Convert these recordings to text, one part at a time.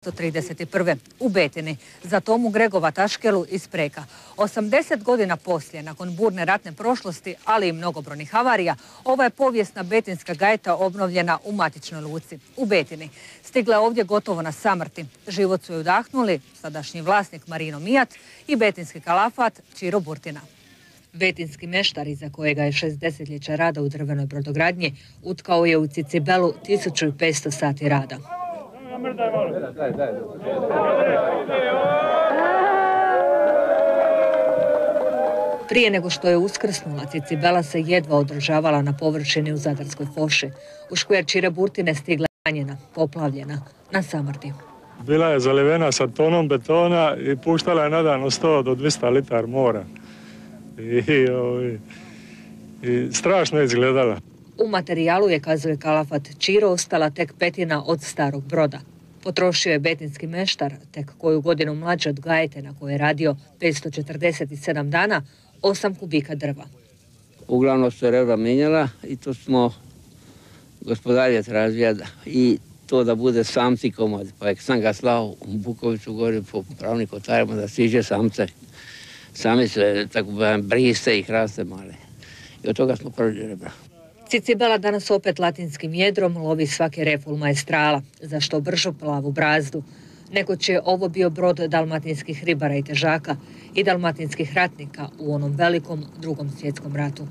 1931. u Betini za Tomu Gregova Taškelu iz Preka. 80 godina poslije, nakon burne ratne prošlosti, ali i mnogobrojnih havarija, ova je povijesna betinska gajeta obnovljena u matičnoj luci, u Betini. Stigla je ovdje gotovo na samrti. Život su je udahnuli sadašnji vlasnik Marino Mijat i betinski kalafat Čiro Burtina. Betinski meštar, iza kojega je 6 desetljeća rada u drvenoj brodogradnji, utkao je u Cicibelu 1500 sati rada. Prije nego što je uskrsnula, Cicibela se jedva održavala na površini u Zadarskoj foši. U škver Čire Burtine stigla je ranjena, poplavljena, na samrti. Bila je zalivena sa tonom betona i puštala je na dan 100 do 200 litara mora. I strašno je izgledala. U materijalu je, kazuje kalafat Čiro, ostala tek petina od starog broda. Potrošio je betinski meštar, tek koju godinu mlađe od gajete na kojoj je radio 547 dana, 8 kubika drva. Uglavnom su rebra mijenjala i to smo gospodarje tražili i to da bude samci komad. Pa sam ga slao u Bukoviću gori po pravnim kotarima da siđe samce. Sami se tako brise i hraste male. I od toga smo pravili rebra. Cicibela danas opet latinskim jedrom lovi svaki reful maestrala, za što bržu plavu brazdu. Nekoć je ovo bio brod dalmatinskih ribara i težaka i dalmatinskih ratnika u onom velikom Drugom svjetskom ratu.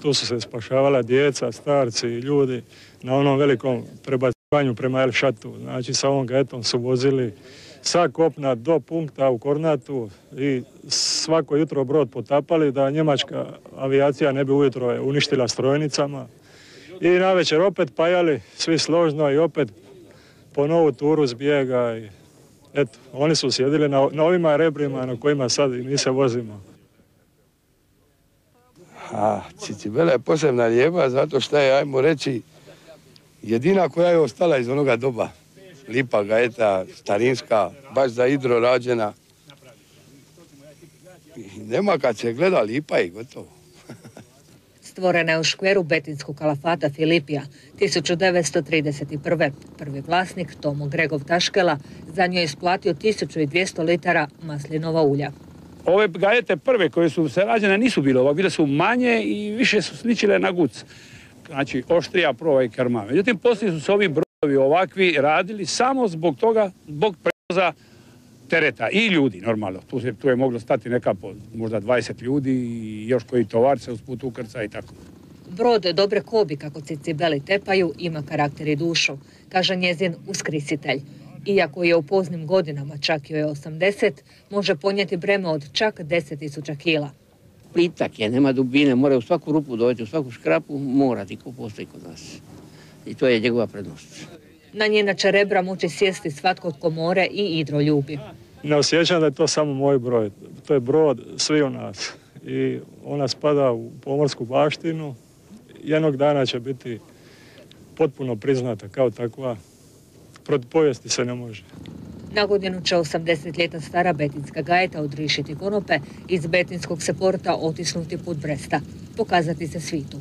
Tu su se spašavala djeca, starci i ljudi na onom velikom prebacivanju prema El Šatu. Znači sa ovom gajetom su vozili sa kopna do punkta u Kornatu i svako jutro brod potapali da njemačka avijacija ne bi ujutro uništila strojnicama. I navečer opet pajali, svi složno i opet po novu turu zbijega. I eto, oni su sjedili na ovima rebrima na kojima sad i mi se vozimo. Cicibela je posebna lijepa zato što je, ajmo reći, jedina koja je ostala iz onoga doba. Lipa gajeta, starinska, baš za hidro rađena. Nema kad se gleda, lipa i gotovo. Stvorena je u škveru betinskog kalafata Filipija 1931. Prvi vlasnik, Tomo Gregov Taškela, za nju je isplatio 1200 litara maslinova ulja. Ove gajete prve koje su se rađene nisu bile ovak, bile su manje i više su sličile na guc. Znači, oštrija, prova i krma. Međutim, poslije su se ovi brodovi ovakvi radili samo zbog toga, zbog prevoza tereta i ljudi, normalno. Tu je moglo stati neka možda 20 ljudi i još koji tovar se usput ukrca i tako. Brod dobre kobi, kako Cicibeli tepaju, ima karakter i dušu, kaže njezin uskrisitelj. Iako je u poznim godinama, čak joj je 80, može ponijeti breme od čak 10.000 kila. Plitak je, nema dubine, mora u svaku rupu doći, u svaku škrapu mora ti ko postoji kod nas. I to je njegova prednost. Na njena će rebra moći sjesti svatko tko more i hidro ljubi. Ne osjećam da je to samo moj brod. To je brod svi u nas. I ona spada u pomorsku baštinu. Jednog dana će biti potpuno priznata kao takva. Protiv povijesti se ne može. Na godinu će 80-ljetna stara betinska gajeta odrišiti konope, iz betinskog se porta otisnuti put Bresta, pokazati se svitu.